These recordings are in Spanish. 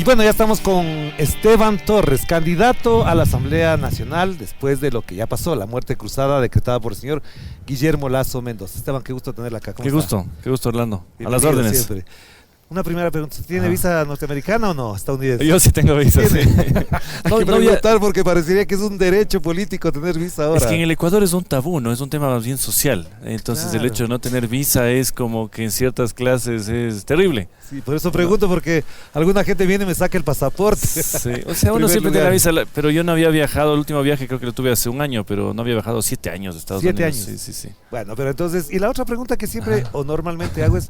Y bueno, ya estamos con Esteban Torres, candidato a la Asamblea Nacional después de lo que ya pasó, la muerte cruzada decretada por el señor Guillermo Lasso Mendoza. Esteban, qué gusto tenerla acá. Qué gusto, Orlando. Bienvenido, a las órdenes. Siempre. Una primera pregunta, ¿tiene visa norteamericana o no? Estadounidense. Yo sí tengo visa, sí. Hay que preguntar porque parecería que es un derecho político tener visa ahora. Es que en el Ecuador es un tabú, ¿no? Es un tema más bien social. Entonces Claro. el hecho de no tener visa es como que en ciertas clases es terrible. Sí, por eso pregunto, porque alguna gente viene y me saca el pasaporte. Sí. O sea, uno Primer siempre lugar. tiene la visa, pero yo no había viajado, el último viaje creo que lo tuve hace un año, pero no había viajado 7 años de Estados 7 Unidos. años. Sí. Bueno, pero entonces, y la otra pregunta que siempre o normalmente hago es,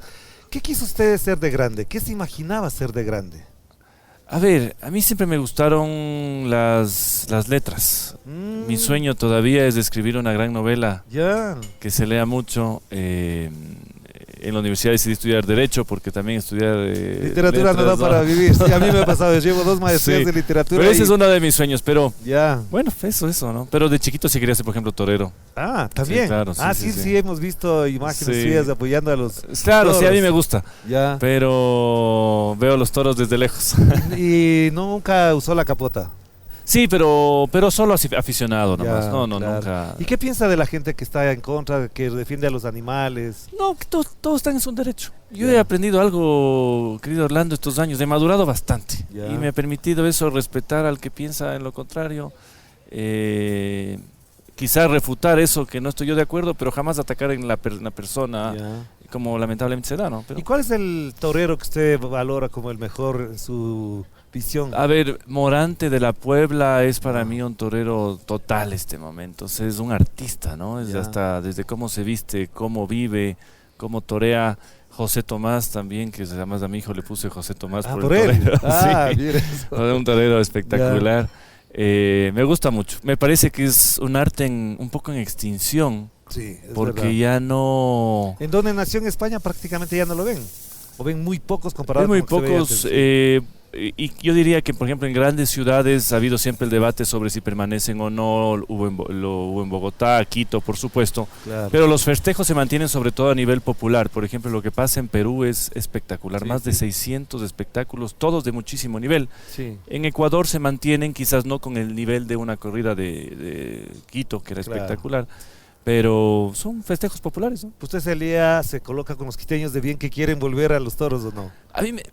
¿qué quiso usted ser de grande? ¿Qué se imaginaba ser de grande? A ver, a mí siempre me gustaron las letras. Mi sueño todavía es de escribir una gran novela Ya. que se lea mucho. En la universidad decidí estudiar Derecho porque también estudiar Literatura no da letras, para vivir. Sí, a mí me ha pasado, llevo 2 maestrías Sí. de literatura. Pero ese y- es uno de mis sueños, pero Ya. bueno, eso, ¿no? Pero de chiquito sí quería ser, por ejemplo, torero. Ah, también. Sí, claro, Sí, hemos visto imágenes Sí. suyas apoyando a los Claro, sí, a mí toros. me gusta, Ya. pero veo los toros desde lejos. Y nunca usó la capota. Sí, pero solo aficionado nomás, Ya, no, claro. nunca. ¿Y qué piensa de la gente que está en contra, que defiende a los animales? No, que todos están en su derecho. Yo Ya. he aprendido algo, querido Orlando, estos años, he madurado bastante Ya. y me ha permitido eso, respetar al que piensa en lo contrario, quizás refutar eso que no estoy yo de acuerdo, pero jamás atacar en la persona, Ya. como lamentablemente se da, ¿no? Pero, ¿Y cuál es el torero que usted valora como el mejor en su visión? a ver, Morante de la Puebla es para mí un torero total este momento, o sea, es un artista, ¿no? Es Ya. hasta desde cómo se viste, cómo vive, cómo torea. José Tomás también, que además a mi hijo le puse José Tomás Ah, por por el él. torero. Ah, Sí. mire eso. Un torero espectacular. Me gusta mucho. Me parece que es un arte un poco en extinción, Sí, es porque verdad. ya no... En donde nació en España prácticamente ya no lo ven. O ven muy pocos comparados Hay muy con lo que se veía pocos, antes. y yo diría que, por ejemplo, en grandes ciudades ha habido siempre el debate sobre si permanecen o no. Lo hubo en Bogotá, Quito, por supuesto. Claro. Pero los festejos se mantienen sobre todo a nivel popular. Por ejemplo, lo que pasa en Perú es espectacular. Sí, Más de sí. 600 espectáculos, todos de muchísimo nivel. Sí. En Ecuador se mantienen, quizás no con el nivel de una corrida de Quito, que era Claro. espectacular, pero son festejos populares, ¿no? ¿Usted se coloca con los quiteños de bien que quieren volver a los toros o no?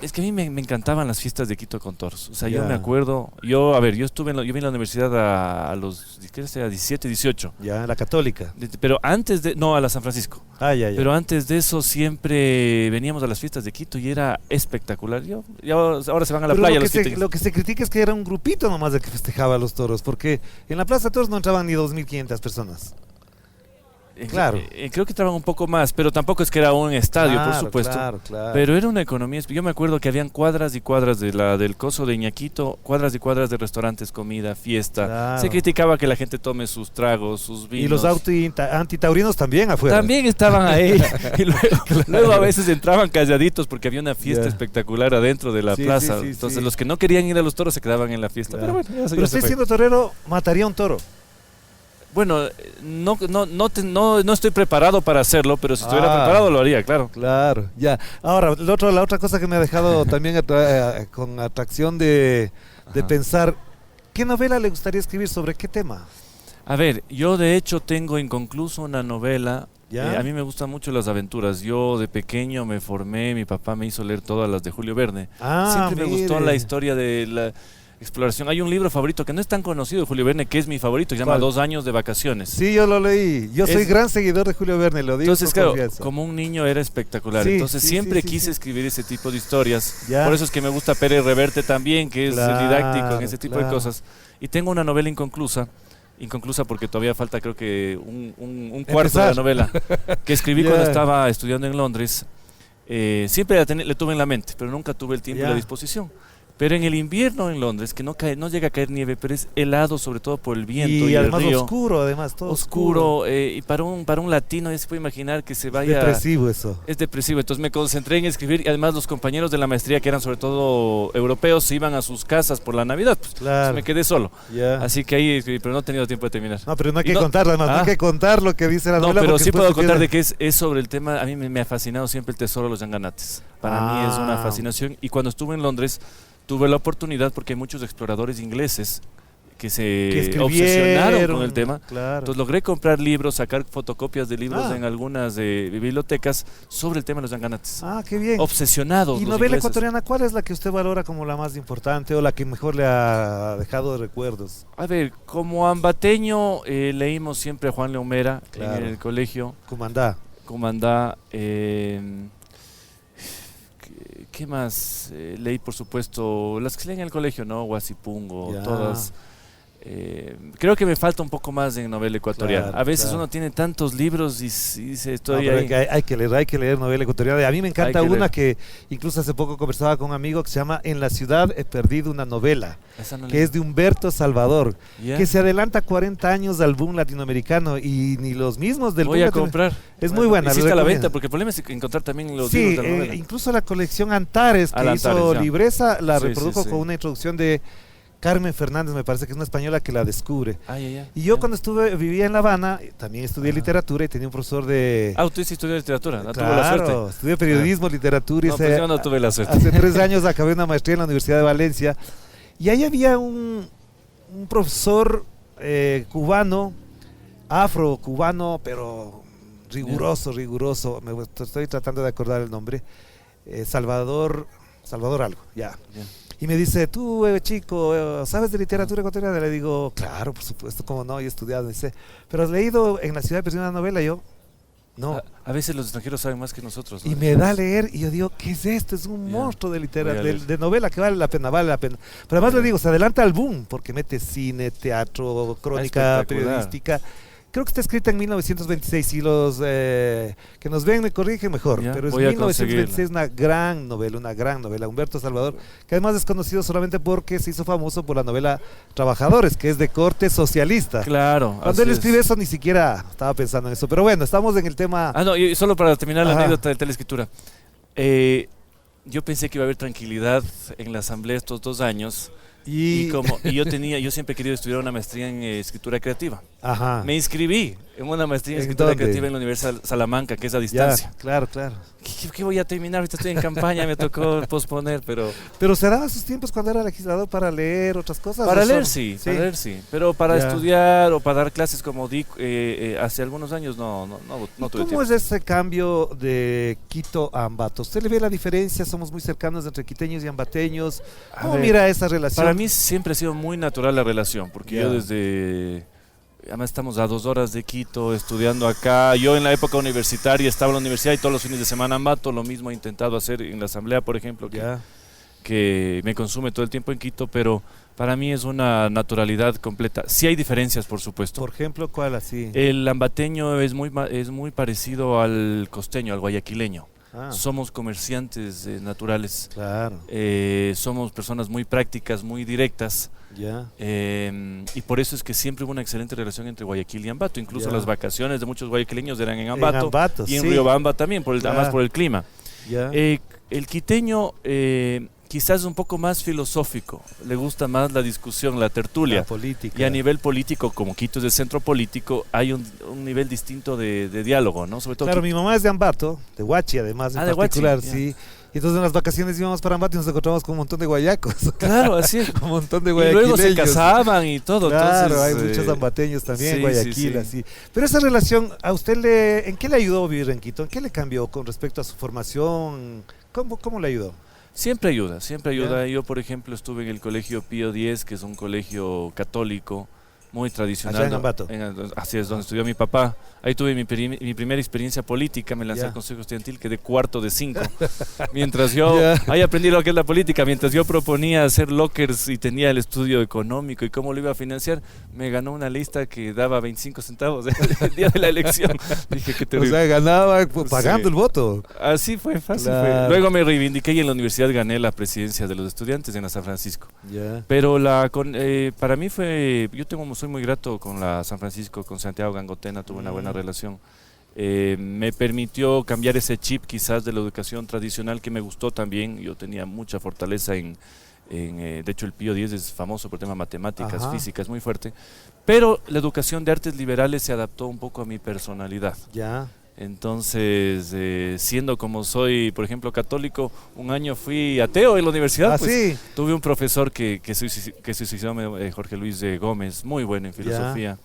Es que a mí me encantaban las fiestas de Quito con toros. O sea, yo Ya. me acuerdo, yo estuve yo vine a la universidad a los, ¿qué era? 17, 18. Ya, la católica. Pero antes no, a la San Francisco. Ah, ya. Pero antes de eso siempre veníamos a las fiestas de Quito y era espectacular. Ahora se van a la Pero playa lo, los que se, quiteños. lo que se critica es que era un grupito nomás de que festejaba a los toros, porque en la Plaza de Toros no entraban ni 2.500 personas. Claro. Creo que entraban un poco más, pero tampoco es que era un estadio, por Claro, supuesto. Claro. Pero era una economía. Yo me acuerdo que habían cuadras y cuadras del coso de Iñaquito, cuadras y cuadras de restaurantes, comida, fiesta. Claro. Se criticaba que la gente tome sus tragos, sus vinos. Y los antitaurinos también afuera. También estaban ahí. Y luego a veces entraban calladitos porque había una fiesta Ya. espectacular adentro de la Sí, plaza. sí, sí, Entonces sí. los que no querían ir a los toros se quedaban en la fiesta. Claro. Pero bueno, Pero usted siendo torero mataría un toro. bueno, no estoy preparado para hacerlo, pero si estuviera Ah. preparado lo haría, claro. Claro, ya. Ahora, la otra cosa que me ha dejado también con atracción de Ajá. pensar, ¿qué novela le gustaría escribir? ¿Sobre qué tema? A ver, yo de hecho tengo inconcluso una novela. ¿Ya? A mí me gustan mucho las aventuras. Yo de pequeño me formé, mi papá me hizo leer todas las de Julio Verne. Siempre me gustó mire. la historia de la exploración. Hay un libro favorito que no es tan conocido de Julio Verne, que es mi favorito, que se llama ¿Cuál? 2 años de vacaciones. Sí, yo lo leí. Yo soy Es- gran seguidor de Julio Verne, lo digo Entonces, con claro, confianza. como un niño era espectacular. Sí, Entonces sí, siempre sí, sí, quise sí. escribir ese tipo de historias. Ya. Por eso es que me gusta Pérez Reverte también, que es Claro, didáctico en ese tipo de claro. cosas. Y tengo una novela inconclusa porque todavía falta creo que un cuarto de la Empezar. novela, que escribí Ya. cuando estaba estudiando en Londres. Siempre le tuve en la mente, pero nunca tuve el tiempo y Ya. la disposición. Pero en el invierno en Londres, que no llega a caer nieve, pero es helado sobre todo por el viento y, Y además el río. oscuro, además, todo Oscuro, y para un latino ya se puede imaginar que se vaya... Depresivo eso. Es depresivo, entonces me concentré en escribir y además los compañeros de la maestría, que eran sobre todo europeos, se iban a sus casas por la Navidad, pues Claro. entonces me quedé solo. Ya. Así que ahí escribí, pero no he tenido tiempo de terminar. No, pero no hay Y que no- contarlo, además, no hay Ah. que contar lo que dice la No, novela. pero porque sí después puedo se contar queda- de que es sobre el tema. A mí me ha fascinado siempre el tesoro de los Yanganates. Para mí es una fascinación. Y cuando estuve en Londres, tuve la oportunidad porque hay muchos exploradores ingleses que Que se obsesionaron escribieron, con el tema. claro. Entonces logré comprar libros, sacar fotocopias de libros Ah. en algunas bibliotecas sobre el tema de los yanganates. Ah, qué bien. Obsesionados ¿Y los novela ingleses. ecuatoriana cuál es la que usted valora como la más importante o la que mejor le ha dejado de recuerdos? A ver, como ambateño leímos siempre a Juan Leomera Claro. en el colegio, Cumandá. Comandá. ¿Qué más? Leí, por supuesto, las que se leen en el colegio, ¿no? Guasipungo, Ya. todas. Creo que me falta un poco más en novela ecuatoriana. Claro, A veces claro. uno tiene tantos libros y dice, No, estoy pero ahí. hay que leer novela ecuatoriana. A mí me encanta Hay que una leer. que incluso hace poco conversaba con un amigo que se llama En la ciudad he perdido una novela, Esa no que leí. es de Humberto Salvador, ¿Ya? que se adelanta 40 años al boom latinoamericano y ni los mismos del Voy boom a latinoamericano. comprar. Es muy buena. Hiciste lo a la recomiendo. venta, porque el problema es encontrar también los Sí, libros de la novela. incluso la colección Antares que La hizo Antares, ya. Libreza la Sí, reprodujo sí, sí. con una introducción de Carmen Fernández, me parece que es una española que la descubre. Y yo ya. cuando vivía en La Habana, también estudié literatura y tenía un profesor de... Ah, tú hiciste literatura, no tuve la suerte. Claro, estudié periodismo, literatura y No, pues yo no tuve la suerte. hace 3 años acabé una maestría en la Universidad de Valencia y ahí había un profesor cubano, afro-cubano, pero riguroso, estoy tratando de acordar el nombre, Salvador algo, ya. Ya. Y me dice, tú, chico, ¿sabes de literatura ecuatoriana? Le digo, claro, por supuesto, cómo no, he estudiado. Dice, ¿pero has leído En la ciudad he perdido una novela? Yo, no. A veces los extranjeros saben más que nosotros, ¿no? Y me da a leer y yo digo, ¿qué es esto? Es un Ya. monstruo de Voy a leer. de novela que vale la pena. Pero además le digo, se adelanta al boom, porque mete cine, teatro, crónica Espectacular. periodística. Creo que está escrita en 1926 y los que nos ven me corrigen mejor, Ya, pero es voy a 1926 una gran novela. Humberto Salvador, que además es conocido solamente porque se hizo famoso por la novela Trabajadores, que es de corte socialista. Claro. Cuando él así escribe es. eso ni siquiera estaba pensando en eso, pero bueno, estamos en el tema... Ah, no, y solo para terminar la Ajá. anécdota de teleescritura. Yo pensé que iba a haber tranquilidad en la asamblea estos 2 años y yo siempre he querido estudiar una maestría en escritura creativa. Ajá. Me inscribí en una maestría en ¿En escritura dónde? creativa en la Universidad de Salamanca, que es a Ya, distancia. claro. ¿Qué voy a terminar? Ahorita estoy en campaña, me tocó posponer, pero... Pero se daba sus tiempos cuando era legislador para leer otras cosas. Para ¿o leer son- sí, para leer sí, pero para Ya. estudiar o para dar clases como di hace algunos años no ¿Y tuve ¿Cómo tiempo. es ese cambio de Quito a Ambato? ¿Usted le ve la diferencia? Somos muy cercanos entre quiteños y ambateños. A ¿Cómo ver, mira esa relación? Para mí siempre ha sido muy natural la relación, porque Ya. yo desde... Además estamos a 2 horas de Quito estudiando acá. Yo en la época universitaria estaba en la universidad y todos los fines de semana en Ambato. Lo mismo he intentado hacer en la asamblea, por ejemplo, Ya. que me consume todo el tiempo en Quito, pero para mí es una naturalidad completa. Sí hay diferencias, por supuesto. Por ejemplo, ¿cuál así? El ambateño es muy parecido al costeño, al guayaquileño. Ah, Somos comerciantes naturales. claro, Somos personas muy prácticas, muy directas. ya. Y por eso es que siempre hubo una excelente relación entre Guayaquil y Ambato. Incluso Ya. las vacaciones de muchos guayaquileños eran en En Ambato, Ambato, y en sí, Riobamba también, Claro. además por el clima. ya. El quiteño quizás es un poco más filosófico, le gusta más la discusión, la tertulia. La política. Y a nivel político, como Quito es el centro político, hay un nivel distinto de diálogo, ¿no? Sobre todo Claro, Quito- mi mamá es de Ambato, de Huachi además, en Ah, de Huachi, particular, ya. sí. Y entonces en las vacaciones íbamos para Ambato y nos encontramos con un montón de guayacos. Claro, así es. Un montón de Y guayaquileños. luego se casaban y todo. Claro, entonces, hay muchos ambateños también, sí, Guayaquil, sí, sí. así. Pero esa relación, ¿a usted ¿en qué le ayudó vivir en Quito? ¿En qué le cambió con respecto a su formación? ¿Cómo le ayudó? Siempre ayuda, siempre ayuda. Yo, por ejemplo, estuve en el colegio Pío X, que es un colegio católico muy tradicional. Allá en Ambato. Así es, donde estudió mi papá. Ahí tuve mi primera experiencia política, me lancé Ya. al Consejo Estudiantil, quedé cuarto de 5. Mientras yo, Ya. ahí aprendí lo que es la política, mientras yo proponía hacer lockers y tenía el estudio económico y cómo lo iba a financiar, me ganó una lista que daba 25 centavos el día de la elección. Dije que O terrible. sea, ganaba pagando Sí. el voto. Así fue, fácil Claro. fue. Luego me reivindiqué y en la universidad gané la presidencia de los estudiantes en la San Francisco. Ya. Pero para mí soy muy grato con la San Francisco, con Santiago Gangotena, tuve una buena relación. Me permitió cambiar ese chip quizás de la educación tradicional que me gustó también. Yo tenía mucha fortaleza de hecho el Pío X es famoso por temas matemáticas, Ajá. física, es muy fuerte. Pero la educación de artes liberales se adaptó un poco a mi personalidad. Ya. Entonces, siendo como soy, por ejemplo, católico, un año fui ateo en la universidad. Ah, pues, sí. tuve un profesor que se suicidó, Jorge Luis Gómez, muy bueno en filosofía.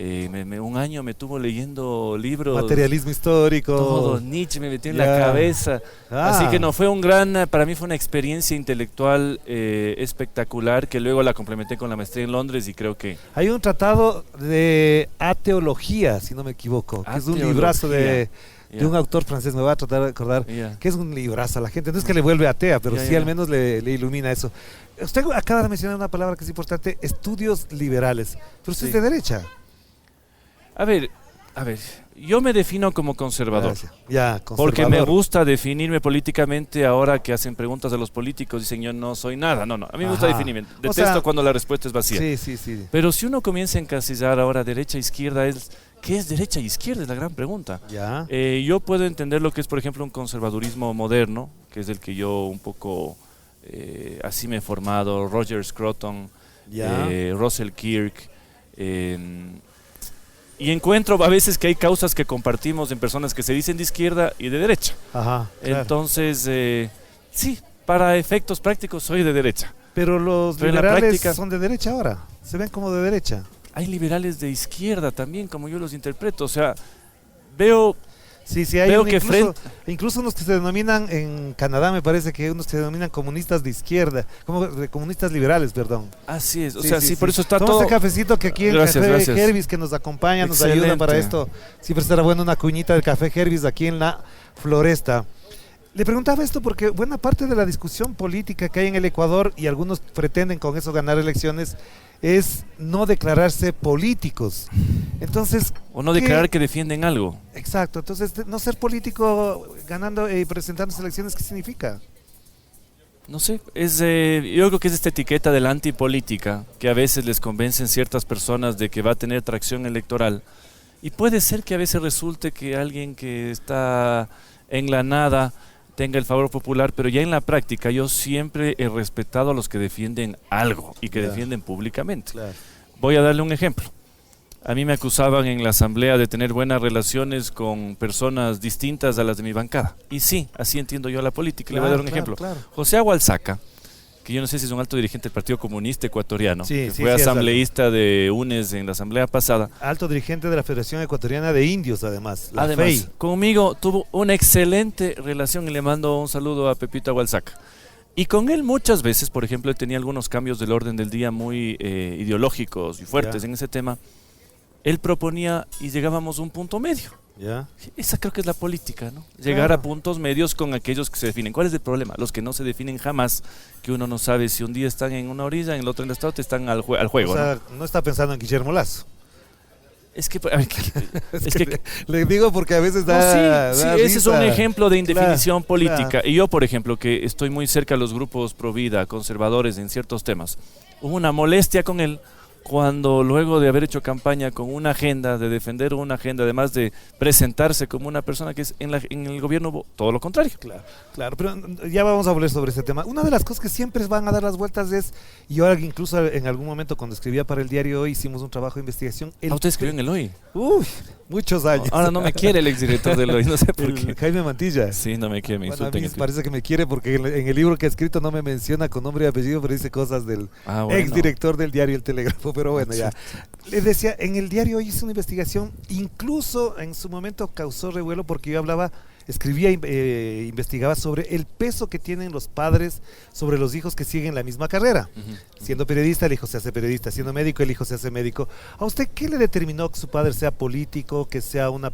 Un año me tuvo leyendo libros. Materialismo histórico. Todo, Nietzsche me metió en la cabeza. Así que no, para mí fue una experiencia intelectual espectacular, que luego la complementé con la maestría en Londres y creo que... Hay un tratado de ateología, si no me equivoco, que es un librazo de un autor francés, me voy a tratar de acordar, que es un librazo a la gente. No es que le vuelve atea, pero sí al menos le ilumina eso. Usted acaba de mencionar una palabra que es importante, estudios liberales. Pero usted es de derecha. A ver, yo me defino como conservador. Conservador. Porque me gusta definirme políticamente. Ahora que hacen preguntas a los políticos, dicen yo no soy nada. No, a mí me gusta definirme. Detesto cuando la respuesta es vacía. Sí. Pero si uno comienza a encasillar ahora derecha e izquierda, ¿qué es derecha e izquierda? Es la gran pregunta. Yo puedo entender lo que es, por ejemplo, un conservadurismo moderno, que es el que yo un poco así me he formado. Roger Scruton, Russell Kirk. Y encuentro a veces que hay causas que compartimos en personas que se dicen de izquierda y de derecha. Claro. Entonces, sí, para efectos prácticos soy de derecha. Pero los liberales son de derecha ahora. Se ven como de derecha. Hay liberales de izquierda también, como yo los interpreto. O sea, veo... Veo que incluso unos que se denominan, en Canadá me parece que unos que se denominan comunistas de izquierda, como comunistas liberales, perdón. Así es, por eso está Tomamos todo... este cafecito que aquí Gracias. Café Herbis, que nos acompaña, nos ayuda para esto. Siempre estará bueno una cuñita del Café Herbis aquí en la Floresta. Le preguntaba esto porque buena parte de la discusión política que hay en el Ecuador, y algunos pretenden con eso ganar elecciones, es no declararse políticos. Entonces, o no declarar que defienden algo. Exacto. Entonces, no ser político ganando y presentando elecciones, ¿qué significa? No sé, yo creo que es esta etiqueta de la antipolítica que a veces les convencen ciertas personas de que va a tener tracción electoral, y puede ser que a veces resulte que alguien que está en la nada tenga el favor popular, pero ya en la práctica yo siempre he respetado a los que defienden algo y que defienden públicamente. Voy a darle un ejemplo. A mí me acusaban en la asamblea de tener buenas relaciones con personas distintas a las de mi bancada. Y sí, así entiendo yo la política. Le voy a dar un ejemplo. José Agualzaca, que yo no sé si es un alto dirigente del Partido Comunista Ecuatoriano, que fue asambleísta de UNES en la asamblea pasada. Alto dirigente de la Federación Ecuatoriana de Indios, además, la Además, FEI. Conmigo tuvo una excelente relación y le mando un saludo a Pepito Agualzaca. Y con él muchas veces, por ejemplo, tenía algunos cambios del orden del día muy ideológicos y fuertes en ese tema. Él proponía y llegábamos a un punto medio. Esa creo que es la política, ¿no? Llegar a puntos medios con aquellos que se definen. ¿Cuál es el problema? Los que no se definen jamás, que uno no sabe si un día están en una orilla, en el otro en el estado, están al juego. O sea, no está pensando en Guillermo Lazo. Es que le digo porque a veces da ese es un ejemplo de indefinición política. Y yo, por ejemplo, que estoy muy cerca de los grupos pro vida, conservadores en ciertos temas, hubo una molestia con él cuando luego de haber hecho campaña con una agenda, de defender una agenda, además de presentarse como una persona que es en el gobierno todo lo contrario. Claro, pero ya vamos a volver sobre ese tema. Una de las cosas que siempre van a dar las vueltas es, y ahora incluso en algún momento cuando escribía para el diario Hoy hicimos un trabajo de investigación. ¿Usted escribió en el Hoy? Uy, muchos años. Ahora no me quiere el exdirector del Hoy, no sé por qué. Jaime Mantilla. Sí, no me quiere, me insulta. A mí parece que me quiere porque en el libro que ha escrito no me menciona con nombre y apellido, pero dice cosas del exdirector del diario El Telégrafo, pero bueno, ya. Les decía, en el diario Hoy hice una investigación, incluso en su momento causó revuelo porque yo escribía, investigaba sobre el peso que tienen los padres sobre los hijos que siguen la misma carrera. Siendo periodista, el hijo se hace periodista; siendo médico, el hijo se hace médico. ¿A usted qué le determinó que su padre sea político, que sea una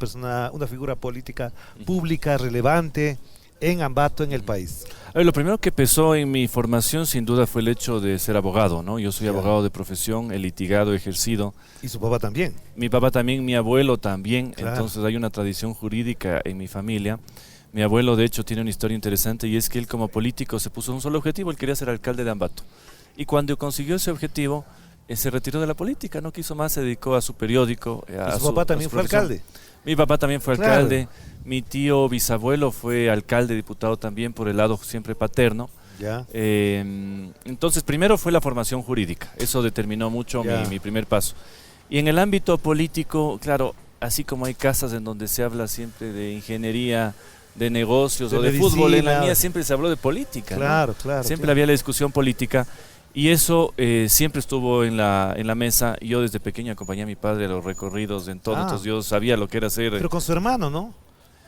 figura política pública, relevante en Ambato, en el país? A ver, lo primero que pesó en mi formación sin duda fue el hecho de ser abogado, ¿no? Yo soy abogado de profesión, he litigado, he ejercido. ¿Y su papá también? Mi papá también, mi abuelo también, entonces hay una tradición jurídica en mi familia. Mi abuelo de hecho tiene una historia interesante, y es que él como político se puso un solo objetivo: él quería ser alcalde de Ambato. Y cuando consiguió ese objetivo, se retiró de la política, no quiso más, se dedicó a su periódico. ¿Y su papá también fue alcalde? Mi papá también fue alcalde. Mi tío bisabuelo fue alcalde, diputado también, por el lado siempre paterno. Entonces, primero fue la formación jurídica. Eso determinó mucho mi primer paso. Y en el ámbito político, claro, así como hay casas en donde se habla siempre de ingeniería, de negocios De o de medicina. fútbol, en la mía siempre se habló de política, ¿no? Claro, claro. Siempre claro. había la discusión política y eso siempre estuvo en la mesa. Yo desde pequeño acompañé a mi padre a los recorridos en todo, Ah. entonces yo sabía lo que era hacer. Pero con su hermano, ¿no?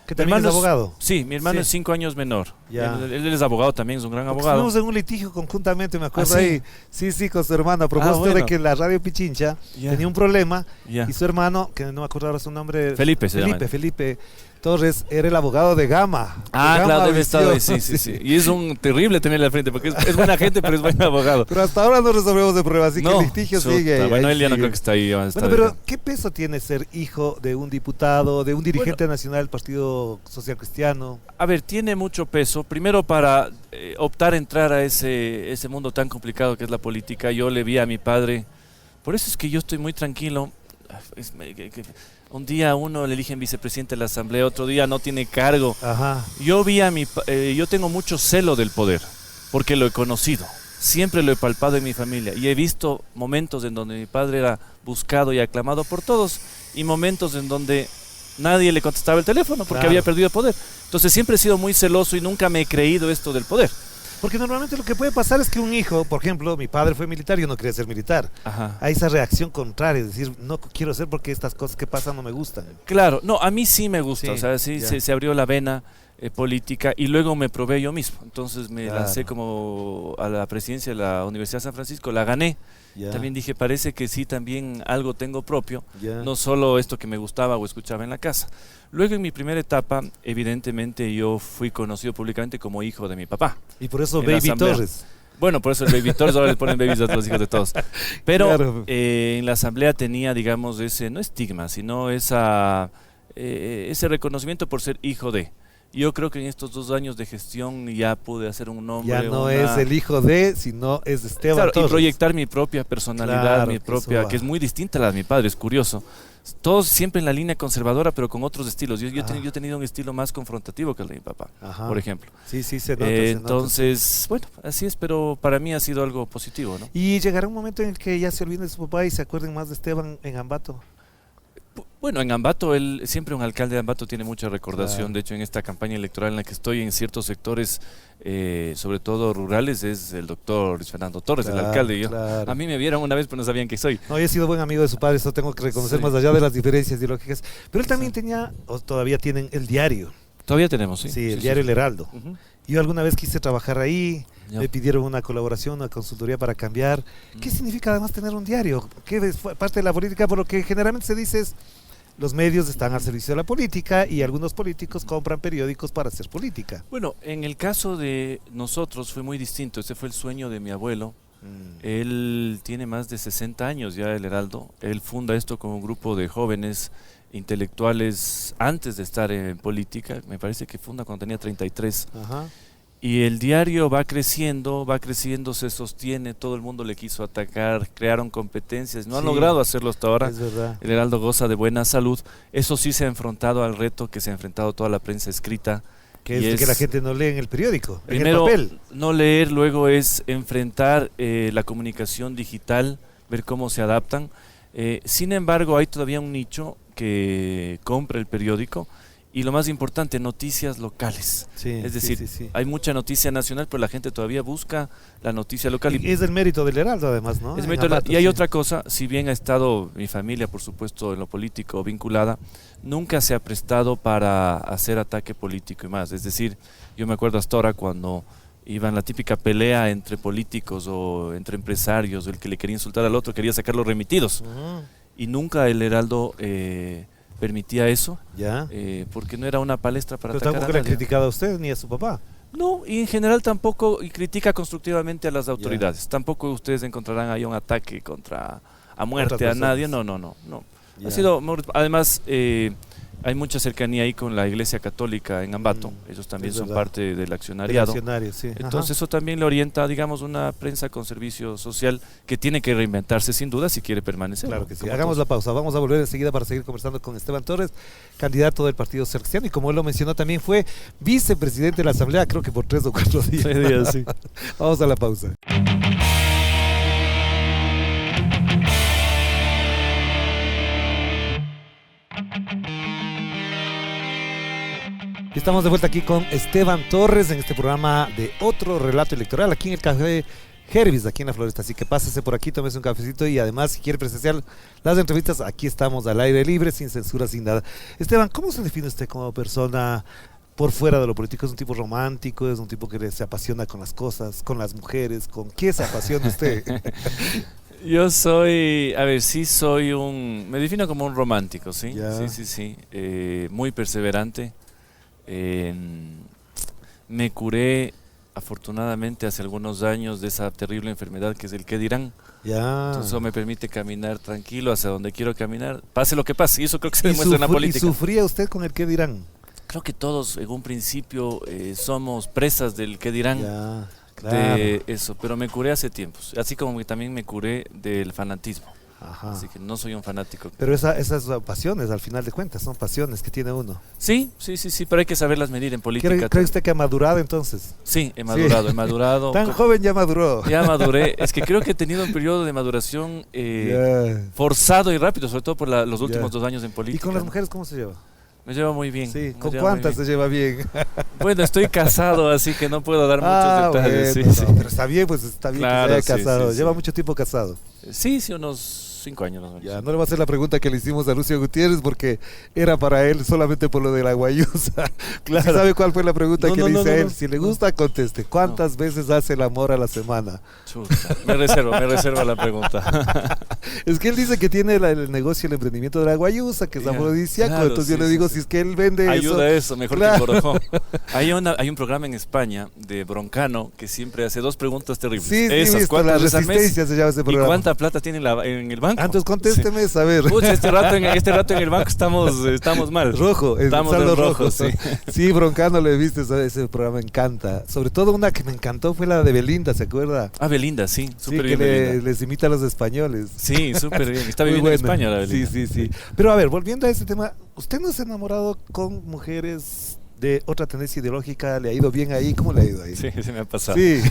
Que Mi también es hermano abogado. Sí, mi hermano Sí. es 5 años menor. Ya. Él es abogado también, es un gran Porque abogado. estuvimos en un litigio conjuntamente, me acuerdo ¿Ah, sí? ahí. Sí, sí, con su hermano, a propósito bueno. de que la radio Pichincha Ya. tenía un problema Ya. y su hermano, que no me acuerdo ahora su nombre, Felipe se llama. Felipe Torres, era el abogado de Gama. Ah, de Gama claro, debe estar ahí, Visión. sí. Y es un terrible tenerle al frente, porque es buena gente, pero es buen abogado. Pero hasta ahora no resolvemos el problema, así que el litigio chuta, sigue. Bueno, ahí él ya no sigue. creo que está ahí. Bueno, pero ¿qué peso tiene ser hijo de un diputado, de un dirigente nacional del Partido Social Cristiano? A ver, tiene mucho peso. Primero, para optar a entrar a ese mundo tan complicado que es la política, yo le vi a mi padre. Por eso es que yo estoy muy tranquilo. Un día uno le eligen vicepresidente de la asamblea, otro día no tiene cargo. Ajá. Yo vi a yo tengo mucho celo del poder, porque lo he conocido. Siempre lo he palpado en mi familia y he visto momentos en donde mi padre era buscado y aclamado por todos y momentos en donde nadie le contestaba el teléfono porque Claro. había perdido el poder. Entonces siempre he sido muy celoso y nunca me he creído esto del poder. Porque normalmente lo que puede pasar es que un hijo, por ejemplo, mi padre fue militar y yo no quería ser militar. Ajá. Hay esa reacción contraria, es decir, no quiero ser porque estas cosas que pasan no me gustan. Claro, no, a mí sí me gusta, Sí, o sea, sí ya. se abrió la vena política y luego me probé yo mismo. Entonces me Claro. lancé como a la presidencia de la Universidad de San Francisco, la gané. Ya, También dije, parece que sí, también algo tengo propio, ya. no solo esto que me gustaba o escuchaba en la casa. Luego en mi primera etapa, evidentemente yo fui conocido públicamente como hijo de mi papá. Y por eso en la Baby asamblea. Torres. Bueno, por eso el Baby Torres, ahora le ponen babies a los hijos de todos. Pero Claro. en la asamblea tenía, digamos, ese, no estigma, sino ese reconocimiento por ser hijo de. Yo creo que en estos 2 años de gestión ya pude hacer un nombre. Ya no es el hijo de, sino es de Esteban Claro, y Torres. proyectar mi propia personalidad, Claro, mi que propia, eso va. que es muy distinta a la de mi padre, es curioso. Todos siempre en la línea conservadora, pero con otros estilos. Yo he tenido un estilo más confrontativo que el de mi papá, Ajá. por ejemplo. Sí, sí, se nota. se nota. Entonces, bueno, así es, pero para mí ha sido algo positivo, ¿no? Y llegará un momento en el que ya se olviden de su papá y se acuerden más de Esteban en Ambato. Bueno, en Ambato, siempre un alcalde de Ambato tiene mucha recordación. Claro. De hecho, en esta campaña electoral en la que estoy, en ciertos sectores, sobre todo rurales, es el doctor Luis Fernando Torres, el Claro, alcalde. Y yo, claro. a mí me vieron una vez, pero no sabían quién soy. No, yo he sido buen amigo de su padre, eso tengo que reconocer Sí. más allá de las diferencias ideológicas. Pero él también tenía, o todavía tienen, el diario. Todavía tenemos, sí. Sí, el diario El Heraldo. Ujú. Yo alguna vez quise trabajar ahí, Ya. me pidieron una colaboración, una consultoría para cambiar. ¿Qué significa además tener un diario? ¿Qué es parte de la política? Por lo que generalmente se dice es, los medios están al servicio de la política y algunos políticos compran periódicos para hacer política. Bueno, en el caso de nosotros fue muy distinto. Ese fue el sueño de mi abuelo. Él tiene más de 60 años ya, el Heraldo. Él funda esto con un grupo de jóvenes intelectuales antes de estar en política. Me parece que funda cuando tenía 33. Ajá. Y el diario va creciendo, se sostiene, todo el mundo le quiso atacar, crearon competencias, no han Sí. logrado hacerlo hasta ahora. Es verdad. El Heraldo goza de buena salud. Eso sí se ha enfrentado al reto que se ha enfrentado toda la prensa escrita. Que y es que la gente no lee en el periódico, Primero, en el papel. no leer, luego es enfrentar la comunicación digital, ver cómo se adaptan. Sin embargo, hay todavía un nicho que compra el periódico y lo más importante, noticias locales. Sí, Es sí, decir, sí, sí. hay mucha noticia nacional, pero la gente todavía busca la noticia local. Y es el mérito del Heraldo además, ¿no? Es En mérito de Ambato, y hay sí. otra cosa, si bien ha estado mi familia, por supuesto, en lo político vinculada, nunca se ha prestado para hacer ataque político y más. Es decir, yo me acuerdo hasta ahora cuando iba en la típica pelea entre políticos o entre empresarios, el que le quería insultar al otro quería sacar los remitidos. Ujú. Y nunca el Heraldo permitía eso, Ya. porque no era una palestra para Pero atacar tampoco a le han nadie. criticado a usted ni a su papá. No, y en general tampoco, y critica constructivamente a las autoridades. Tampoco ustedes encontrarán ahí un ataque a muerte Otras a nadie. personas. No. Ya. Ha sido, además, hay mucha cercanía ahí con la Iglesia Católica en Ambato. Ellos también es son verdad. parte del El accionariado. accionario, sí. Entonces eso también le orienta, digamos, una prensa con servicio social que tiene que reinventarse sin duda si quiere permanecer. Claro ¿no? que sí. Como Hagamos todos. la pausa. Vamos a volver enseguida para seguir conversando con Esteban Torres, candidato del Partido Social Cristiano. Y como él lo mencionó, también fue vicepresidente de la Asamblea, creo que por 3 o 4 días. 3 días, sí. Vamos a la pausa. Y estamos de vuelta aquí con Esteban Torres en este programa de Otro Relato Electoral, aquí en el Café Hervis, aquí en La Floresta. Así que pásese por aquí, tómese un cafecito y además, si quiere presenciar las entrevistas, aquí estamos al aire libre, sin censura, sin nada. Esteban, ¿cómo se define usted como persona por fuera de lo político? ¿Es un tipo romántico? ¿Es un tipo que se apasiona con las cosas, con las mujeres? ¿Con qué se apasiona usted? Yo soy, a ver, sí soy me defino como un romántico, ¿sí? Ya. Sí. Muy perseverante. Me curé afortunadamente hace algunos años de esa terrible enfermedad que es el qué dirán. Ya. Entonces eso me permite caminar tranquilo hacia donde quiero caminar, pase lo que pase, y eso creo que se demuestra en la política. ¿Y sufría usted con el qué dirán? Creo que todos en un principio somos presas del qué dirán. Ya, claro. De eso, pero me curé hace tiempos, así como que también me curé del fanatismo. Ajá. Así que no soy un fanático. Pero esas pasiones, al final de cuentas, son pasiones que tiene uno. Sí, pero hay que saberlas medir en política. ¿Cree usted que ha madurado entonces? Sí, he madurado. Tan joven ya maduró. Ya maduré. Es que creo que he tenido un periodo de maduración forzado y rápido, sobre todo por los últimos 2 años en política. ¿Y con las mujeres cómo se lleva? Me llevo muy bien. Sí, ¿con cuántas se lleva bien? Bueno, estoy casado, así que no puedo dar muchos detalles. Bueno, sí. Pero está bien, pues está bien Claro, que se haya casado. Sí. ¿Lleva mucho tiempo casado? Sí, unos 5 años. ¿No? Ya, no le voy a hacer la pregunta que le hicimos a Lucio Gutiérrez porque era para él solamente por lo de la guayusa. Claro. ¿Sí sabe cuál fue la pregunta que le hice a él? Si le gusta, conteste. ¿Cuántas veces hace el amor a la semana? Chuta, me reserva la pregunta. Es que él dice que tiene el negocio, el emprendimiento de la guayusa, que es afrodisíaco. Claro, entonces yo le digo, si es que él vende ayuda eso, mejor claro. que el borojón. Hay un programa en España de Broncano que siempre hace 2 preguntas terribles. Sí, esas, visto, la resistencia se llama ese programa. ¿Y cuánta plata tiene en el banco? Entonces contésteme, a ver. Pucha, este rato en el banco estamos mal. Rojo, estamos saldo en rojo, rojo. sí. Sí, Broncano le viste, ese programa me encanta. Sobre todo una que me encantó fue la de Belinda, ¿se acuerda? Ah, Belinda, sí, súper sí, bien. Que les imita a los españoles. Sí, súper bien. Está viviendo en España la Belinda. Sí. Pero a ver, volviendo a ese tema, ¿usted no se ha enamorado con mujeres de otra tendencia ideológica? ¿Le ha ido bien ahí? ¿Cómo le ha ido ahí? Sí, se me ha pasado. Sí.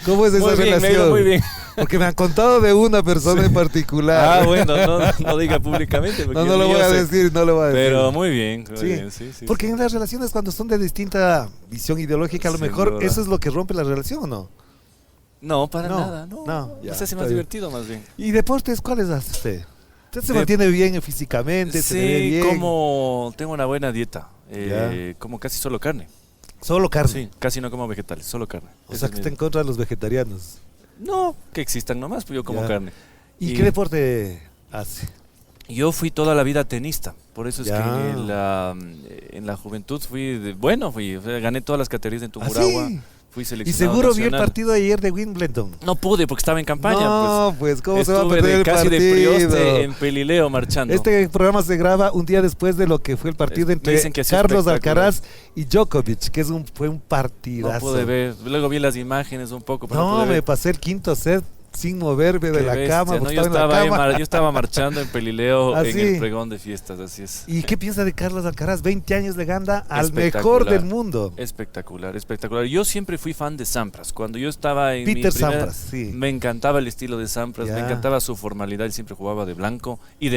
¿Cómo es esa muy bien, relación? me ha ido muy bien. Porque me han contado de una persona en particular. Ah, bueno, no diga públicamente. No lo voy a decir. Pero muy bien. Sí. Porque en las relaciones cuando son de distinta visión ideológica, a lo mejor eso es lo que rompe la relación, ¿o no? No, para nada. No, ya, se hace más divertido más bien. ¿Y deportes cuáles hace usted? ¿Usted se mantiene bien físicamente? Sí, ¿se ve bien? como tengo una buena dieta. Como casi solo carne. ¿Solo carne? Sí, casi no como vegetales, solo carne. O sea que está en contra de los vegetarianos. No, que existan nomás, pues yo como carne. ¿Y qué deporte hace? Yo fui toda la vida tenista, por eso es que en la juventud fui, gané todas las categorías en Tungurahua. ¿Sí? Fui seleccionado y seguro nacional. vio el partido ayer de Wimbledon. No pude porque estaba en campaña. No, pues ¿cómo se va a perder el casi partido? De Prioste en Pelileo marchando. Este programa se graba un día después de lo que fue el partido entre Carlos Alcaraz y Djokovic, que fue un partidazo. No pude ver, luego vi las imágenes un poco. Pero no me pasé el quinto set sin moverme de la cama. No, yo estaba marchando en Pelileo en el pregón de fiestas, así es. ¿Y qué piensa de Carlos Alcaraz? 20 años le gana al mejor del mundo. Espectacular. Yo siempre fui fan de Sampras. Cuando yo estaba en Peter Sampras, sí. Me encantaba el estilo de Sampras, me encantaba su formalidad. Él siempre jugaba de blanco y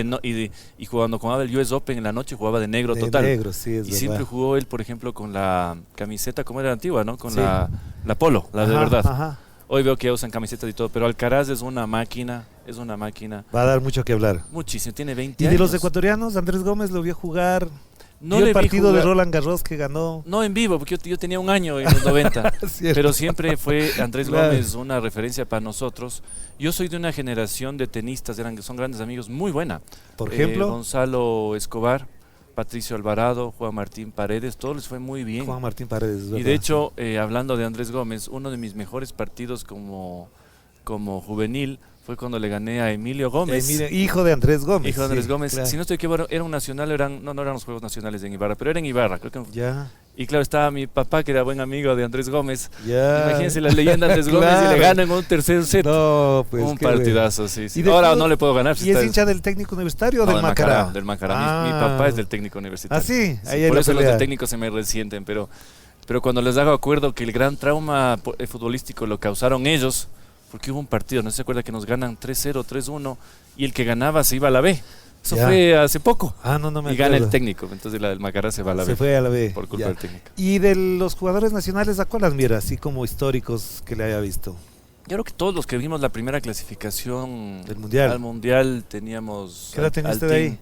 cuando jugaba el US Open en la noche jugaba de negro total. Negro, sí, es y verdad. siempre jugó él, por ejemplo, con la camiseta, como era antigua, ¿no? Con la polo, de verdad. Ajá. Hoy veo que usan camisetas y todo, pero Alcaraz es una máquina. Va a dar mucho que hablar. Muchísimo, tiene 20 años. ¿Y de los ecuatorianos? Andrés Gómez lo vio jugar. No le vi el partido de Roland Garros que ganó. No en vivo, porque yo tenía 1 año en los 90. Pero siempre fue Andrés Gómez una referencia para nosotros. Yo soy de una generación de tenistas, son grandes amigos, muy buena. Por ejemplo, Gonzalo Escobar, Patricio Alvarado, Juan Martín Paredes, todos les fue muy bien. Juan Martín Paredes, y de hecho, hablando de Andrés Gómez, uno de mis mejores partidos como juvenil fue cuando le gané a Emilio Gómez. Hijo de Andrés Gómez. Hijo de Andrés Gómez. Claro. Si no estoy equivocado, era un nacional, no eran los Juegos Nacionales en Ibarra, pero era en Ibarra. Creo que ya. Y claro, estaba mi papá, que era buen amigo de Andrés Gómez. Ya. Imagínense la leyenda Andrés Gómez y le ganan un tercer set. No, pues un partidazo, sí. Ahora no le puedo ganar. ¿Y es hincha del técnico universitario o del Macará? Del Macará. Mi papá es del técnico universitario. ¿Ah, sí? Ahí por eso los del técnico se me resienten, pero cuando les hago acuerdo que el gran trauma futbolístico lo causaron ellos, porque hubo un partido, no se acuerda que nos ganan 3-0, 3-1, y el que ganaba se iba a la B. Eso fue hace poco. No me acuerdo. Y gana el técnico. Entonces el Macará se va a la B. Se fue a la B. Por culpa del técnico. Y de los jugadores nacionales, ¿a cuál admira? Así como históricos que le haya visto. Yo creo que todos los que vimos la primera clasificación del mundial. Al mundial teníamos. ¿Qué edad tenía usted ahí?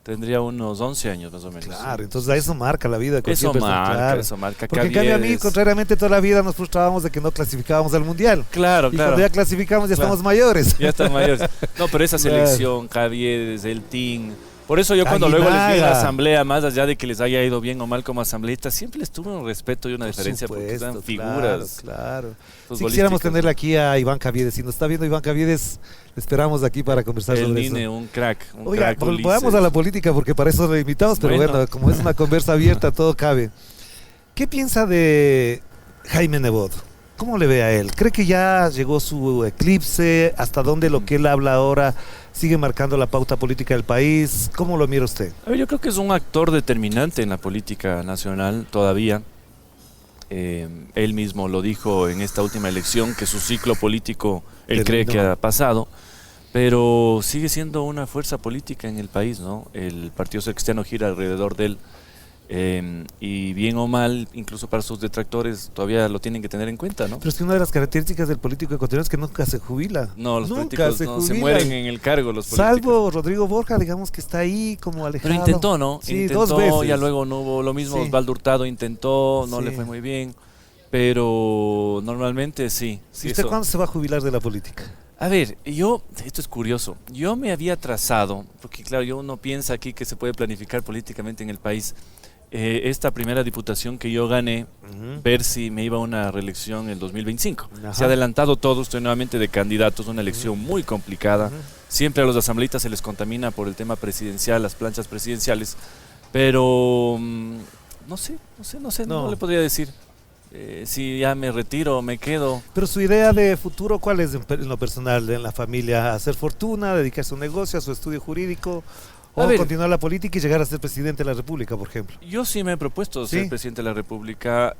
Tendría unos 11 años más o menos. Claro, entonces eso marca la vida de cualquier eso persona. Marca, claro. Eso marca. Porque en cambio a mí, contrariamente, toda la vida nos frustrábamos de que no clasificábamos al mundial. Claro, y cuando ya clasificamos ya estamos mayores. Ya estamos mayores. No, pero esa selección, Javier, el team. Por eso yo cuando luego les vi en la asamblea, más allá de que les haya ido bien o mal como asambleístas, siempre les tuve un respeto y una deferencia porque eran figuras. Claro. Si quisiéramos tenerle aquí a Iván Caviedes, si nos está viendo Iván Caviedes, le esperamos aquí para conversar sobre eso. Un crack. Oiga, volvamos a la política porque para eso lo invitamos, pero bueno, como es una conversa abierta, todo cabe. ¿Qué piensa de Jaime Nebot? ¿Cómo le ve a él? ¿Cree que ya llegó su eclipse? ¿Hasta dónde lo que él habla ahora sigue marcando la pauta política del país? ¿Cómo lo mira usted? A ver, yo creo que es un actor determinante en la política nacional todavía. Él mismo lo dijo en esta última elección, que su ciclo político él cree que ha pasado, pero sigue siendo una fuerza política en el país, ¿no? El Partido Social Cristiano gira alrededor de él. Y bien o mal, incluso para sus detractores, todavía lo tienen que tener en cuenta, ¿no? Pero es que una de las características del político ecuatoriano es que nunca se jubila. No, los políticos se mueren en el cargo, los políticos. Salvo Rodrigo Borja, digamos que está ahí como alejado. Pero intentó, ¿no? Sí, intentó, 2 veces. Ya luego no hubo lo mismo, Osvaldo Hurtado intentó, no le fue muy bien, pero normalmente sí. ¿Y usted cuándo se va a jubilar de la política? A ver, esto es curioso, yo me había trazado, porque claro, uno piensa aquí que se puede planificar políticamente en el país. Esta primera diputación que yo gané, ver si me iba a una reelección en el 2025. Ajá. Se ha adelantado todo, estoy nuevamente de candidatos, una elección muy complicada. Siempre a los asambleístas se les contamina por el tema presidencial, las planchas presidenciales, pero no sé, no le podría decir. Si ya me retiro o me quedo. Pero su idea de futuro, ¿cuál es en lo personal, en la familia? ¿Hacer fortuna, dedicarse a un negocio, a su estudio jurídico? ¿O continuar la política y llegar a ser presidente de la República, por ejemplo? Yo sí me he propuesto ser presidente de la República,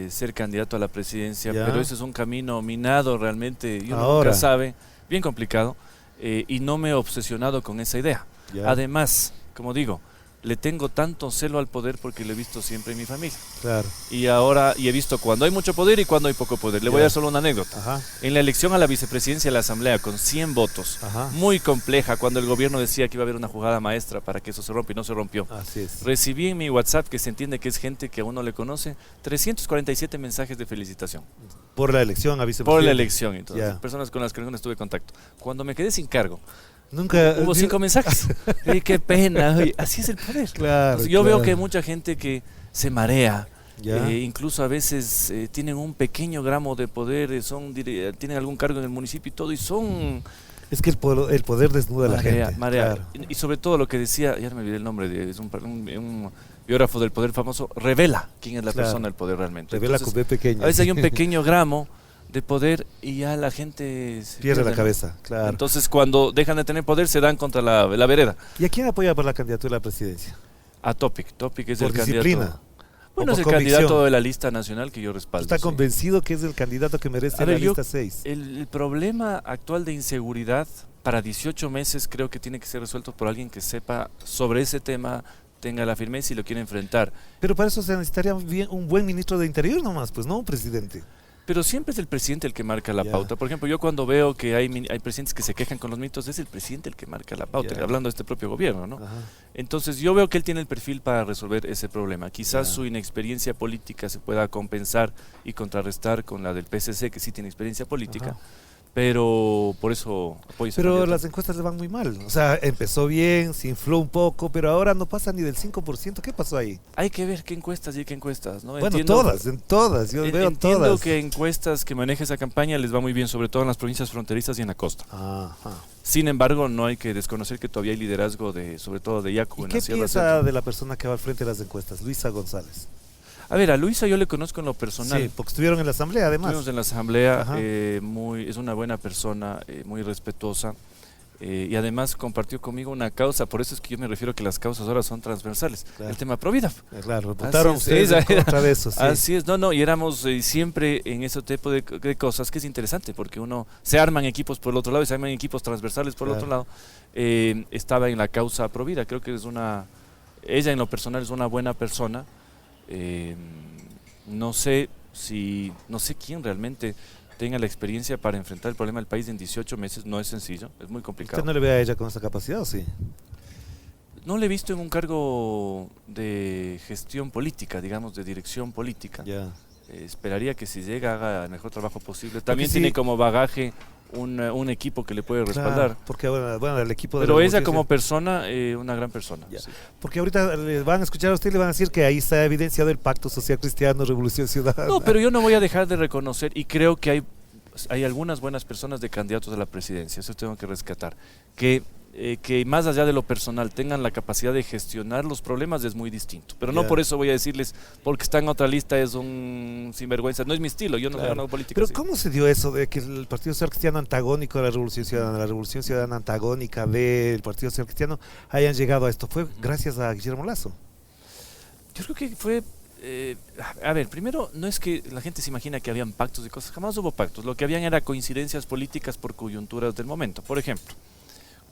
ser candidato a la presidencia, pero ese es un camino minado realmente, nunca sabe, bien complicado, y no me he obsesionado con esa idea. Además, como digo, le tengo tanto celo al poder porque lo he visto siempre en mi familia. Claro. Y he visto cuando hay mucho poder y cuando hay poco poder. Le voy a dar solo una anécdota. En la elección a la vicepresidencia de la Asamblea con 100 votos, muy compleja, cuando el gobierno decía que iba a haber una jugada maestra para que eso se rompa y no se rompió. Así es. Recibí en mi WhatsApp, que se entiende que es gente que aún no le conoce, 347 mensajes de felicitación. Por la elección a vicepresidente. Por la elección, entonces, personas con las que no estuve en contacto. Cuando me quedé sin cargo, nunca hubo 5 mensajes. Qué pena. Oye, así es el poder. Claro, entonces, yo veo que hay mucha gente que se marea. Incluso a veces tienen un pequeño gramo de poder, tienen algún cargo en el municipio y todo, y son... Es que el poder desnuda a la gente. Claro. Y sobre todo lo que decía, ya me olvidé el nombre, es un biógrafo del poder famoso, revela quién es la persona del poder realmente. Revela con B pequeña. A veces hay un pequeño gramo de poder y ya la gente se pierde la cabeza, claro. Entonces cuando dejan de tener poder se dan contra la vereda. ¿Y a quién apoya por la candidatura a la presidencia? A Topic es el candidato. Bueno, es el candidato de la lista nacional que yo respaldo. ¿Está convencido que es el candidato que merece la lista 6? El problema actual de inseguridad para 18 meses creo que tiene que ser resuelto por alguien que sepa sobre ese tema, tenga la firmeza y lo quiera enfrentar. Pero para eso se necesitaría un buen ministro de Interior nomás, pues no un presidente. Pero siempre es el presidente el que marca la pauta. Por ejemplo, yo cuando veo que hay presidentes que se quejan con los mitos, es el presidente el que marca la pauta, hablando de este propio gobierno, ¿no? Entonces yo veo que él tiene el perfil para resolver ese problema. Quizás su inexperiencia política se pueda compensar y contrarrestar con la del PSC, que sí tiene experiencia política. Pero por eso apoyo. Pero las encuestas le van muy mal. O sea, empezó bien, se infló un poco, pero ahora no pasa ni del 5%. ¿Qué pasó ahí? Hay que ver qué encuestas y qué encuestas, ¿no? Bueno, en todas, yo veo entiendo todas. Que encuestas que maneja esa campaña les va muy bien, sobre todo en las provincias fronterizas y en la costa. Sin embargo, no hay que desconocer que todavía hay liderazgo sobre todo de Yacu en la Sierra. ¿Qué piensa de la persona que va al frente de las encuestas, Luisa González? A ver, a Luisa yo le conozco en lo personal. Sí, porque estuvieron en la asamblea además. Estuvimos en la asamblea, es una buena persona, muy respetuosa. y además compartió conmigo una causa, por eso es que yo me refiero que las causas ahora son transversales. Claro. El tema Provida. Claro, votaron ustedes en contra de eso. Sí. Así es, no, y éramos siempre en ese tipo de cosas que es interesante, porque uno se arman equipos por el otro lado y se arman equipos transversales por el otro lado. Estaba en la causa Provida, creo que ella en lo personal es una buena persona. No sé quién realmente tenga la experiencia para enfrentar el problema del país en 18 meses, no es sencillo, es muy complicado. ¿Usted no le ve a ella con esa capacidad o sí? No le he visto en un cargo de gestión política, digamos, de dirección política. Ya. Esperaría que si llega haga el mejor trabajo posible. También tiene como bagaje un equipo que le puede respaldar. Claro, porque bueno, el equipo de Pero ella como persona, una gran persona. Sí. Porque ahorita le van a escuchar a usted y le van a decir que ahí está evidenciado el Pacto Social Cristiano, Revolución Ciudadana. No, pero yo no voy a dejar de reconocer, y creo que hay algunas buenas personas de candidatos a la presidencia, eso tengo que rescatar, que más allá de lo personal tengan la capacidad de gestionar los problemas es muy distinto. Pero no por eso voy a decirles, porque está en otra lista es un sinvergüenza. No es mi estilo, yo no hago política. Pero así. ¿cómo se dio eso de que el Partido Social Cristiano antagónico a la Revolución Ciudadana antagónica del Partido Social Cristiano hayan llegado a esto? ¿Fue gracias a Guillermo Lasso? Yo creo que fue... a ver, primero, no es que la gente se imagina que habían pactos y cosas, jamás hubo pactos. Lo que habían era coincidencias políticas por coyunturas del momento. Por ejemplo,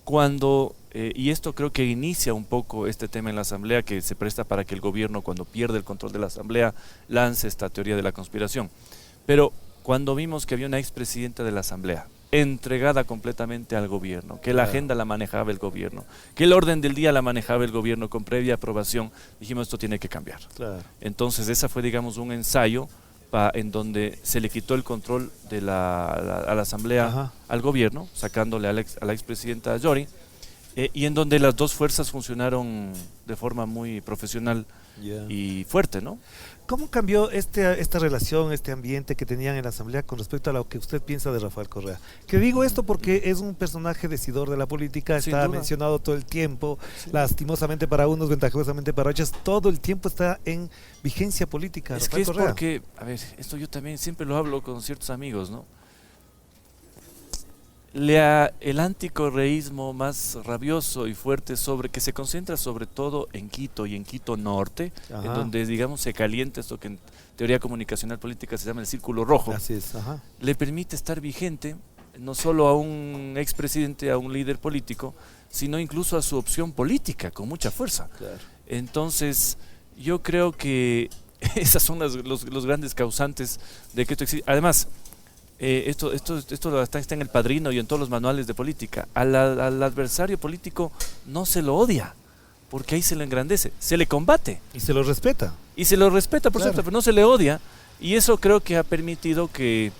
cuando, y esto creo que inicia un poco este tema en la Asamblea, que se presta para que el gobierno, cuando pierde el control de la Asamblea, lance esta teoría de la conspiración. Pero cuando vimos que había una expresidenta de la Asamblea entregada completamente al gobierno, que la agenda la manejaba el gobierno, que el orden del día la manejaba el gobierno con previa aprobación, dijimos esto tiene que cambiar. Claro. Entonces esa fue, digamos, un ensayo en donde se le quitó el control de a la Asamblea al gobierno, sacándole a la expresidenta Yori, y en donde las dos fuerzas funcionaron de forma muy profesional y fuerte, ¿no? ¿Cómo cambió esta relación, este ambiente que tenían en la Asamblea con respecto a lo que usted piensa de Rafael Correa? Que digo esto porque es un personaje decidor de la política, está mencionado todo el tiempo, lastimosamente para unos, ventajosamente para otros, todo el tiempo está en vigencia política. Es Rafael que es Correa. porque, a ver, esto yo también siempre lo hablo con ciertos amigos, ¿no? El anticorreísmo más rabioso y fuerte que se concentra sobre todo en Quito y en Quito Norte, en donde digamos se calienta esto que en teoría comunicacional política se llama el círculo rojo. Así es, le permite estar vigente no solo a un expresidente, a un líder político, sino incluso a su opción política con mucha fuerza. Claro. Entonces yo creo que esas son los grandes causantes de que esto existe. Además, esto está en El Padrino y en todos los manuales de política. Al adversario político no se lo odia, porque ahí se lo engrandece, se le combate. Y se lo respeta. Y se lo respeta, por cierto, pero no se le odia. Y eso creo que ha permitido que,